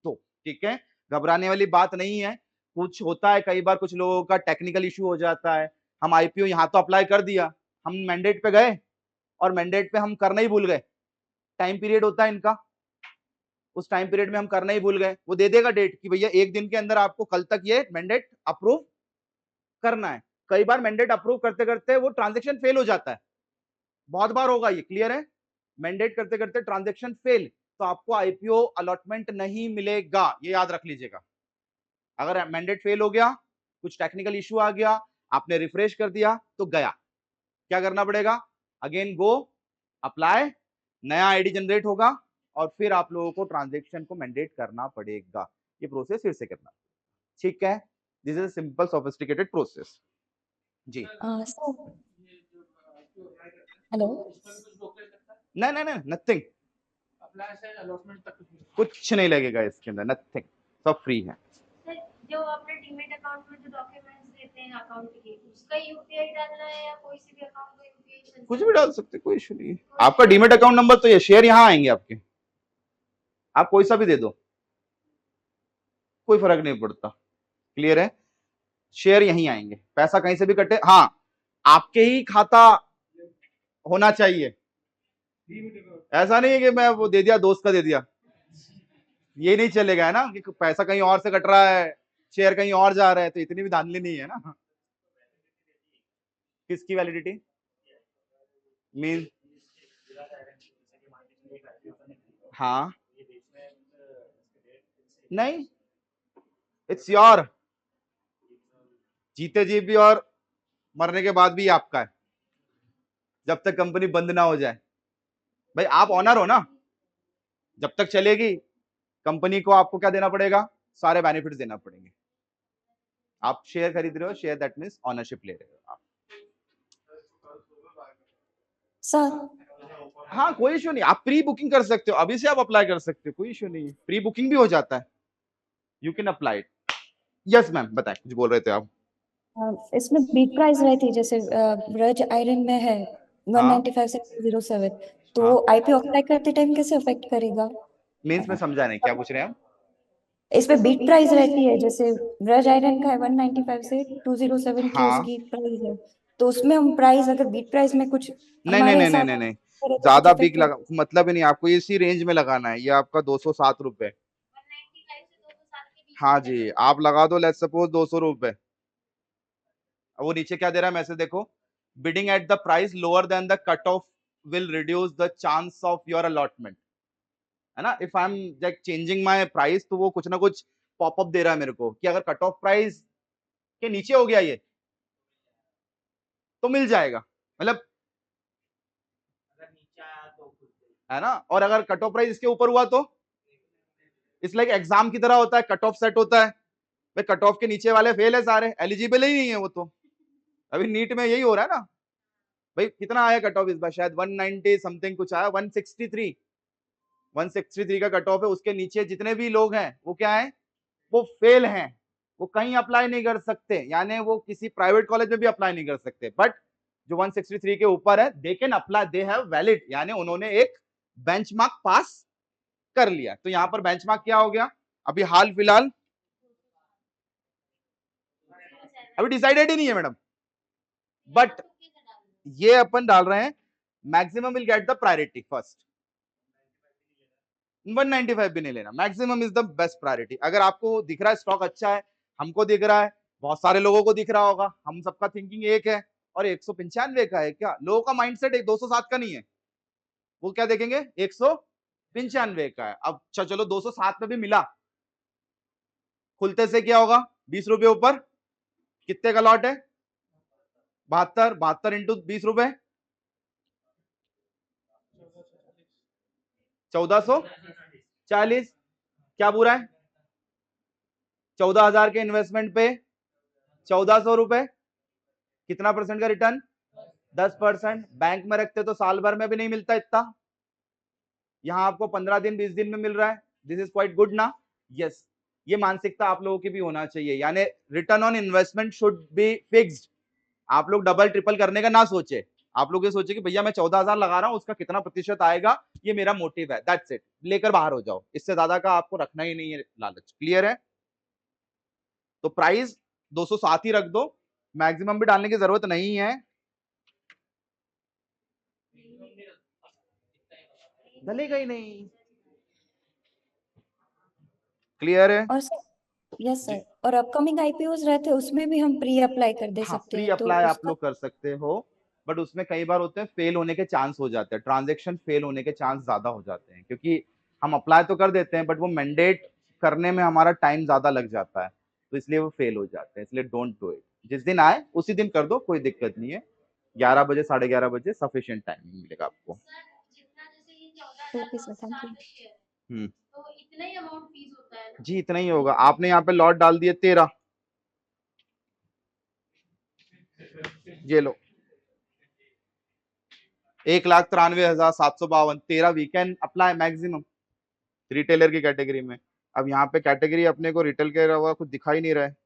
तो। ठीक है? घबराने वाली बात नहीं है। कुछ होता है कई बार, कुछ लोगों का टेक्निकल इश्यू हो जाता है, हम आईपीओ यहां तो अप्लाई कर दिया, हम मैंडेट पे गए और मैंडेट पे हम करना ही भूल गए। टाइम पीरियड होता है इनका, उस टाइम पीरियड में हम करना ही भूल गए, वो दे देगा डेट कि भैया 1 दिन के अंदर आपको कल तक ये मैंडेट अप्रूव करना है। कई बार मैंडेट अप्रूव करते करते वो ट्रांजेक्शन फेल हो जाता है, बहुत बार होगा ये, क्लियर है? मैंडेट करते करते ट्रांजेक्शन फेल, तो आपको आईपीओ अलॉटमेंट नहीं मिलेगा, ये याद रख लीजिएगा। अगर मैंडेट फेल हो गया, कुछ टेक्निकल इश्यू आ गया, आपने रिफ्रेश कर दिया तो गया, क्या करना पड़ेगा? अगेन गो अप्लाई, नया आईडी जनरेट होगा, और फिर आप लोगों को ट्रांजेक्शन को मैंडेट करना पड़ेगा, ये प्रोसेस फिर से करना। ठीक है? This is a simple sophisticated process. जी। Sir hello. नहीं नहीं नहीं, नथिंग, कुछ नहीं लगेगा इसके अंदर, नथिंग, सब फ्री है। जो अपने डीमेट अकाउंट में जो डॉक्यूमेंट्स देते हैं अकाउंट के, उसका यूपीआई डालना है या कोई सी भी अकाउंट का यूपीआई? कुछ भी डाल सकते, कोई इशू नहीं है। आपका डीमेट अकाउंट नंबर तो ये शेयर यहाँ आएंगे आपके, आप कोई सा भी दे दो, कोई फर्क नहीं पड़ता। क्लियर है? शेयर यहीं आएंगे, पैसा कहीं से भी कटे, हाँ आपके ही खाता होना चाहिए। ऐसा नहीं है कि मैं वो दे दिया, दोस्त का दे दिया, ये नहीं चलेगा, है ना? कि पैसा कहीं और से कट रहा है, शेयर कहीं और जा रहा है, तो इतनी भी धांधली नहीं है ना। किसकी वैलिडिटी मीन? हाँ, नहीं, इट्स योर, जीते जी भी और मरने के बाद भी आपका है, जब तक कंपनी बंद ना हो जाए। भाई आप ऑनर हो ना, जब तक चलेगी कंपनी को आपको क्या देना पड़ेगा? सारे बेनिफिट्स देना पड़ेंगे। आप शेयर खरीद रहे हो, शेयर दैट मींस ओनरशिप ले रहे हो आप। सर हाँ कोई इशू नहीं, आप प्री बुकिंग कर सकते हो, अभी से आप अप्लाई कर सकते हो, कोई इशू नहीं है, प्री बुकिंग भी हो जाता है, you can apply. Yes ma'am, बताएं, कुछ बोल रहे थे आप? इसमें बीट प्राइस रहती है, जैसे रज आयरन में है 195 से 207, तो हाँ। आईपीओ अप्लाई करते टाइम कैसे अफेक्ट करेगा? मीन्स में समझा नहीं, क्या पूछ रहे हैं आप? इसमें बीट प्राइस रहती है, जैसे रज आयरन का है 195 से 207 की हाँ। उसकी प्राइस है, तो उसमें हम प्राइस अगर बीट प्राइस में कुछ नहीं नहीं हमारे नहीं नहीं हिसाब नहीं नहीं, करें तो कुछ ज्यादा बिग इफेक्ट लगा मतलब ही नहीं, आपको इसी रेंज में लगाना है, ये आपका 207 रुपए। 195 से 207 के बीच हाँ में जी, चलेगा। आप लगा दो लेट्स सपोज 200 रुपए। वो नीचे क्या दे रहा है मैसेज देखो, bidding at the price lower than the cut off will reduce the chance of your allotment, है ना? If I am like changing my price, तो वो कुछ ना कुछ पॉपअप दे रहा है मेरे को कि अगर कट ऑफ प्राइस के नीचे हो गया ये तो मिल जाएगा, मतलब, है ना? और अगर कट ऑफ प्राइस इसके ऊपर हुआ तो इट्स लाइक एग्जाम की तरह होता है, कट ऑफ सेट होता है, भाई कट ऑफ के नीचे वाले फेल है, सारे एलिजिबल ही नहीं है वो तो। अभी नीट में यही हो रहा है ना, भाई कितना आया कट ऑफ इस बार, शायद 190 समथिंग कुछ आया, 163 का कट ऑफ है। उसके नीचे जितने भी लोग हैं वो क्या है, वो फेल हैं, वो कहीं अप्लाई नहीं कर सकते, यानी वो किसी प्राइवेट कॉलेज में भी अप्लाई नहीं कर सकते। बट जो 163 के ऊपर है they can apply, they have valid, यानी उन्होंने एक बेंचमार्क पास कर लिया। तो यहां पर बेंचमार्क क्या हो गया, अभी हाल फिलहाल अभी डिसाइडेड ही नहीं है मैडम, बट ये अपन डाल रहे हैं maximum will get the priority first. 195 भी नहीं लेना, maximum is the best priority. अगर आपको दिख रहा है स्टॉक अच्छा है, हमको दिख रहा है, बहुत सारे लोगों को दिख रहा होगा, हम सबका थिंकिंग एक है और 195 का है, क्या लोगों का माइंडसेट 207 का नहीं है, वो क्या देखेंगे 195 का है। अब चलो 207 में भी मिला, खुलते से क्या होगा, 20 रुपए ऊपर, कितने का लॉट है, 72 इंटू 20 रुपए, 1440, क्या पूरा है, 14,000 के इन्वेस्टमेंट पे 1400 रुपए, कितना परसेंट का रिटर्न, 10%। बैंक में रखते तो साल भर में भी नहीं मिलता इतना, यहां आपको 15 दिन 20 दिन में मिल रहा है, दिस इज क्वाइट गुड ना। यस, ये मानसिकता आप लोगों की भी होना चाहिए, यानी return on investment should be fixed. आप लोग डबल ट्रिपल करने का ना सोचे, आप लोग ये सोचे कि भैया मैं 14,000 लगा रहा हूं, उसका कितना प्रतिशत आएगा, ये मेरा मोटिव है, दैट्स इट, लेकर बाहर हो जाओ, इससे ज्यादा का आपको रखना ही नहीं है लालच। क्लियर है? तो प्राइस 207 ही रख दो, मैक्सिमम भी डालने की जरूरत नहीं है, डलेगा ही नहीं। क्लियर है? और सर, यस सर, और अपकमिंग आईपीओज रहते हैं उसमें भी हम प्री अप्लाई कर दे हाँ, सकते प्री हैं, तो अप्लाई आप उसका लोग कर सकते हो, बट उसमें कई बार होते हैं फेल होने के चांस हो जाते हैं, ट्रांजैक्शन फेल होने के चांस ज्यादा हो जाते हैं, क्योंकि हम अप्लाई तो कर देते हैं बट वो मैंडेट करने में हमारा टाइम ज्यादा लग जाता है, तो इसलिए वो फेल हो जाते हैं। इसलिए डोंट डू इट, जिस दिन आए उसी दिन कर दो, कोई दिक्कत नहीं है। 11 बजे 11:30 बजे सफिशिएंट टाइमिंग मिलेगा आपको। Okay sir, thank you. तो इतना ही अमाउंट फीस होता है ना? जी इतना ही होगा। आपने यहाँ पे लॉट डाल दिए 13, ये लो 1,93,752, 13 वीकेंड अप्लाई मैक्सिमम रिटेलर की कैटेगरी में। अब यहाँ पे कैटेगरी अपने को रिटेल के अलावा कुछ दिखाई नहीं रहा है,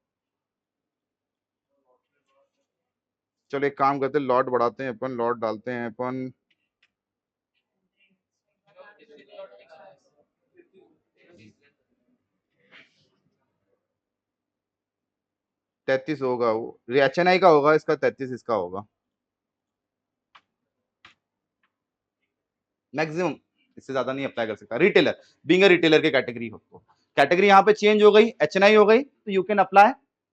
चलो एक काम करते हैं, लॉट बढ़ाते हैं अपन, लॉट डालते हैं अपन 33 होगा, वो HNI का होगा इसका, 33 इसका होगा मैक्सिमम, इससे ज्यादा नहीं अप्लाई कर सकता। रिटेलर, बीइंग अ रिटेलर की कैटेगरी हो तो कैटेगरी यहाँ पे चेंज हो गई, HNI हो गई, तो यू कैन अप्लाई,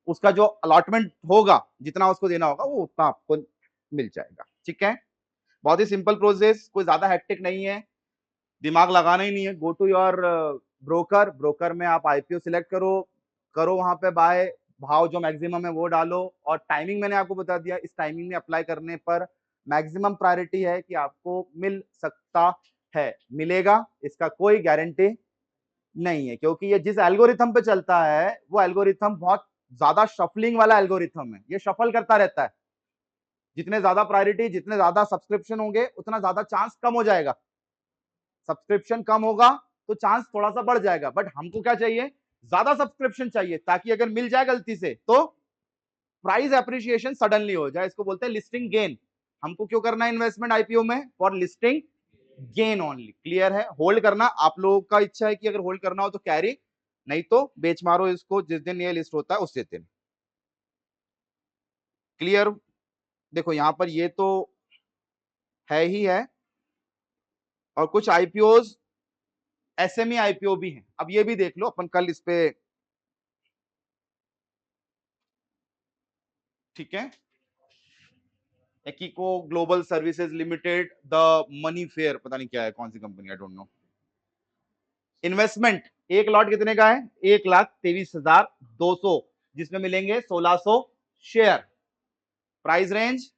उसका जो अलॉटमेंट होगा जितना उसको देना होगा वो उतना आपको मिल जाएगा। ठीक है, बहुत ही सिंपल प्रोसेस, कोई ज्यादा हेक्टिक नहीं है, दिमाग लगाना ही नहीं है। Go to your broker, broker में आप आईपीओ सिलेक्ट करो, करो वहां पे बाय, भाव जो मैक्सिमम है वो डालो, और टाइमिंग मैंने आपको बता दिया, इस टाइमिंग में अप्लाई करने पर मैक्सिमम प्रायोरिटी है कि आपको मिल सकता है, मिलेगा इसका कोई गारंटी नहीं है, क्योंकि ये जिस एल्गोरिथम पे चलता है वो एल्गोरिथम बहुत ज्यादा शफलिंग वाला एल्गोरिथम है, ये शफल करता रहता है, जितने ज्यादा प्रायोरिटी, जितने ज्यादा सब्सक्रिप्शन होंगे उतना ज्यादा चांस कम हो जाएगा, सब्सक्रिप्शन कम होगा तो चांस थोड़ा सा बढ़ जाएगा, बट हमको क्या चाहिए, ज्यादा सब्सक्रिप्शन चाहिए, ताकि अगर मिल जाए गलती से तो प्राइस एप्रिसिएशन सडनली हो जाए, इसको बोलते हैं लिस्टिंग गेन। हमको क्यों करना है इन्वेस्टमेंट आईपीओ में, for listing gain only. Clear है? होल्ड करना आप लोगों का इच्छा है कि अगर होल्ड करना हो तो कैरी, नहीं तो बेच मारो इसको जिस दिन ये लिस्ट होता है उस दिन। क्लियर? देखो यहां पर ये तो है ही है, और कुछ आईपीओज एसएमई आईपीओ भी हैं, अब ये भी देख लो, अपन कल इस पे, ठीक है, Ekiko global services limited, the money fair, पता नहीं क्या है, कौन सी कंपनी, आई डोंट नो। इन्वेस्टमेंट एक लॉट कितने का है, 1,23,200, जिसमें मिलेंगे 1,600 शेयर। प्राइस रेंज,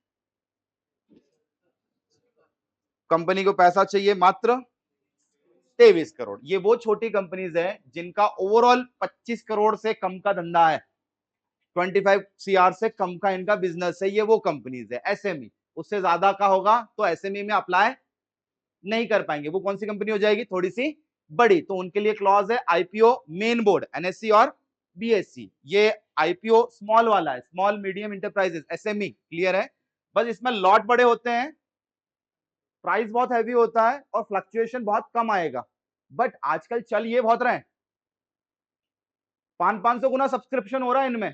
कंपनी को पैसा चाहिए मात्र 23 करोड़। ये वो छोटी कंपनीज है जिनका ओवरऑल 25 करोड़ से कम का धंधा है, 25 CR से कम का इनका बिजनेस है, ये वो कंपनीज है एसएमई। उससे ज्यादा का होगा तो एसएमई में अप्लाई नहीं कर पाएंगे। वो कौन सी कंपनी हो जाएगी? थोड़ी सी बड़ी, तो उनके लिए क्लॉज है आईपीओ मेन बोर्ड, एनएससी और बीएससी। ये आईपीओ स्मॉल वाला है, small medium enterprises, SME. Clear है? बस इसमें लॉट बड़े होते हैं, प्राइस बहुत हैवी होता है और फ्लक्चुएशन बहुत कम आएगा। बट आजकल चल ये बहुत रहे हैं, 500 गुना सब्सक्रिप्शन हो रहा है इनमें,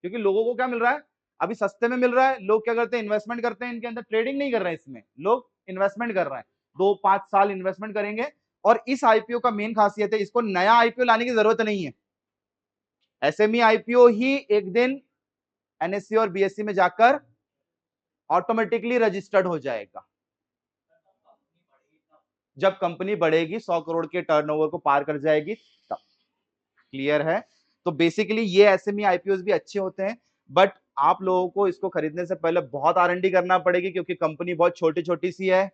क्योंकि लोगों को क्या मिल रहा है? अभी सस्ते में मिल रहा है। लोग क्या करते हैं? इन्वेस्टमेंट करते हैं इनके अंदर, ट्रेडिंग नहीं कर रहे हैं इसमें, लोग इन्वेस्टमेंट कर रहे हैं। 2-5 साल इन्वेस्टमेंट करेंगे। और इस आईपीओ का मेन खासियत है, इसको नया आईपीओ लाने की जरूरत नहीं है। एसएमई आईपीओ ही एक दिन एनएससी और बीएससी में जाकर ऑटोमेटिकली रजिस्टर्ड हो जाएगा। जब कंपनी बढ़ेगी, 100 करोड़ के टर्नओवर को पार कर जाएगी तब। क्लियर है? तो बेसिकली ये एसएमई आईपीओ भी अच्छे होते हैं, बट आप लोगों को इसको खरीदने से पहले बहुत आर&डी करना पड़ेगी, क्योंकि कंपनी बहुत छोटी छोटी सी है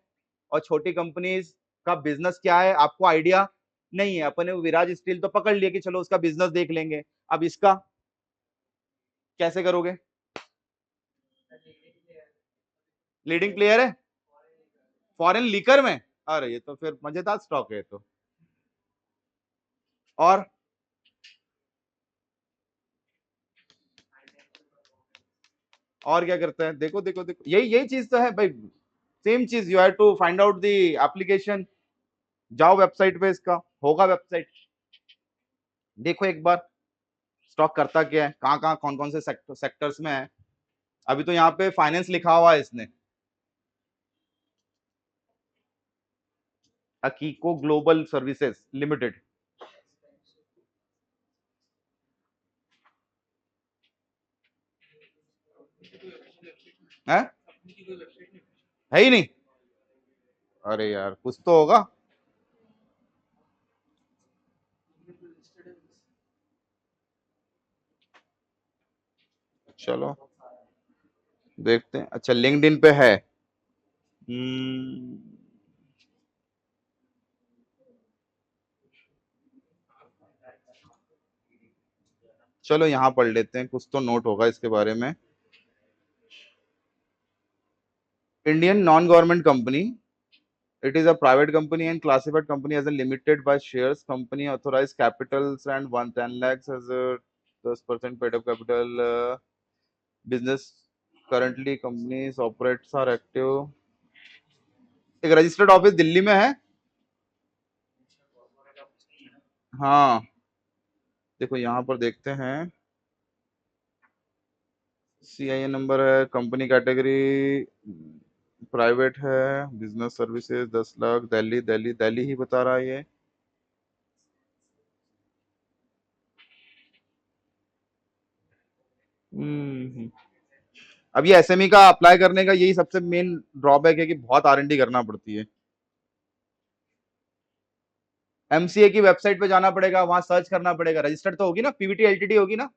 और छोटी कंपनीज का बिजनेस क्या है आपको आइडिया नहीं है। अपने विराज स्टील तो पकड़ लिया कि चलो उसका बिजनेस देख लेंगे, अब इसका कैसे करोगे? लीडिंग प्लेयर है फॉरेन लीकर में, अरे ये तो फिर मजेदार स्टॉक है। तो और क्या करते हैं? देखो देखो देखो, यही चीज तो है भाई, सेम चीज। You have to find out the application. जाओ वेबसाइट पे, इसका होगा वेबसाइट, देखो एक बार स्टॉक करता क्या है, कहाँ कहाँ कौन कौन से सेक्टर्स में है। अभी तो यहाँ पे फाइनेंस लिखा हुआ है इसने, अकीको ग्लोबल सर्विसेज लिमिटेड। है ही नहीं? अरे यार कुछ तो होगा। चलो देखते हैं। अच्छा लिंक्डइन पे है। चलो यहाँ पढ़ लेते हैं, कुछ तो नोट होगा इसके बारे में। Indian non government company, it is a private company and classified company as a limited by shares company authorized capitals and 110 lakhs as a 10% paid up capital business currently companies operates are active। एक registered office Delhi में है। हाँ देखो यहाँ पर देखते हैं, CIN number है, कंपनी कैटेगरी प्राइवेट है, बिजनेस सर्विसेज 10 लाख, दिल्ली दिल्ली दिल्ली ही बता रहा है ये। अब ये एसएमई का अप्लाई करने का यही सबसे मेन ड्रॉबैक है कि बहुत आर&डी करना पड़ती है। एमसीए की वेबसाइट पे जाना पड़ेगा, वहां सर्च करना पड़ेगा। रजिस्टर्ड तो होगी ना, पीवीटी एलटीडी होगी ना।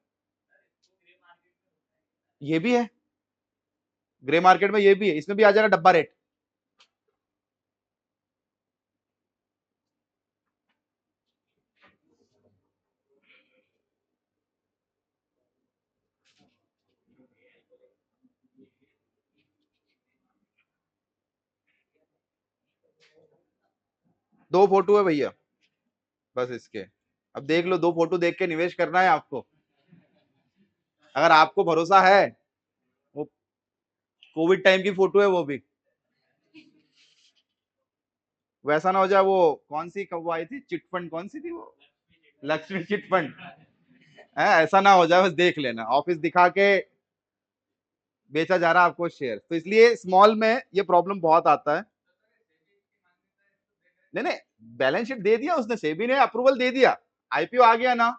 ये भी है ग्रे मार्केट में, ये भी है, इसमें भी आ जाएगा डब्बा रेट। दो फोटो है भैया बस इसके। अब देख लो, दो फोटो देख के निवेश करना है आपको। अगर आपको भरोसा है, वो कोविड टाइम की फोटो है वो भी, वैसा ना हो जाए वो कौन सी कब आई थी चिटफंड, कौन सी थी वो, लक्ष्मी चिटफंड है, ऐसा ना हो जाए। बस देख लेना, ऑफिस दिखा के बेचा जा रहा है आपको शेयर। तो इसलिए स्मॉल में ये प्रॉब्लम बहुत आता है। नहीं नहीं, बैलेंस शीट दे दिया उसने, सेबी ने अप्रूवल दे दिया, आईपीओ आ गया ना।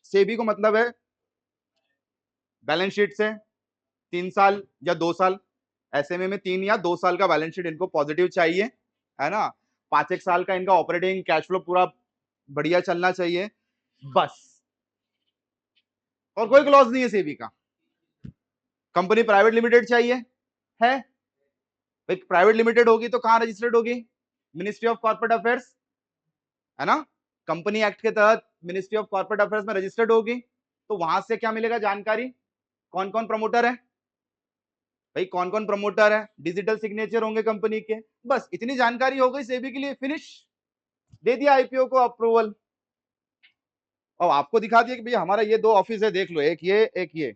सेबी को मतलब है बैलेंस शीट से 3 साल या 2 साल, एसएमए में 3 या 2 साल का बैलेंस शीट इनको पॉजिटिव चाहिए, है ना। 5-1 साल का इनका ऑपरेटिंग कैश फ्लो पूरा बढ़िया चलना चाहिए, बस। और कोई क्लॉज नहीं है सेबी का। कंपनी प्राइवेट लिमिटेड चाहिए है, एक प्राइवेट लिमिटेड होगी तो कहां रजिस्टर्ड होगी? मिनिस्ट्री ऑफ कॉर्पोरेट अफेयर्स, है ना। कंपनी एक्ट के तहत मिनिस्ट्री ऑफ कॉर्पोरेट अफेयर्स में रजिस्टर्ड होगी। तो वहां से क्या मिलेगा जानकारी, कौन कौन प्रमोटर है, भाई कौन कौन प्रमोटर है, डिजिटल सिग्नेचर होंगे कंपनी के, बस इतनी जानकारी हो गई सेबी के लिए, फिनिश, दे दिया आईपीओ को अप्रूवल। और आपको दिखा दिया कि भैया हमारा ये 2 ऑफिस है, देख लो, एक ये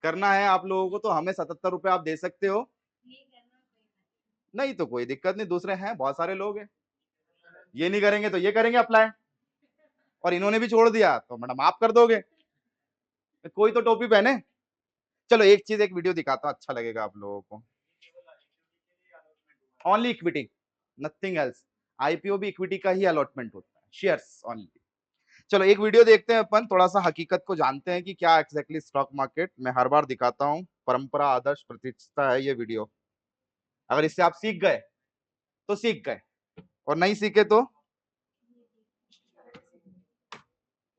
करना है आप लोगों को तो हमें 77 रुपए आप दे सकते हो, नहीं तो कोई दिक्कत नहीं, दूसरे हैं बहुत सारे लोग हैं, ये नहीं करेंगे तो ये करेंगे अप्लाई, और इन्होंने भी छोड़ दिया तो मैडम आप कर दोगे, कोई तो टोपी पहने। चलो एक चीज, एक वीडियो दिखाता हूं, अच्छा लगेगा आप लोगों को। Only equity, nothing else. IPO भी इक्विटी का ही अलॉटमेंट होता है, शेयर्स ओनली। चलो एक वीडियो देखते हैं अपन, थोड़ा सा हकीकत को जानते हैं कि क्या एग्जैक्टली स्टॉक मार्केट। मैं हर बार दिखाता हूं, परंपरा आदर्श प्रतिष्ठा है ये वीडियो। अगर इससे आप सीख गए तो सीख गए, और नहीं सीखे तो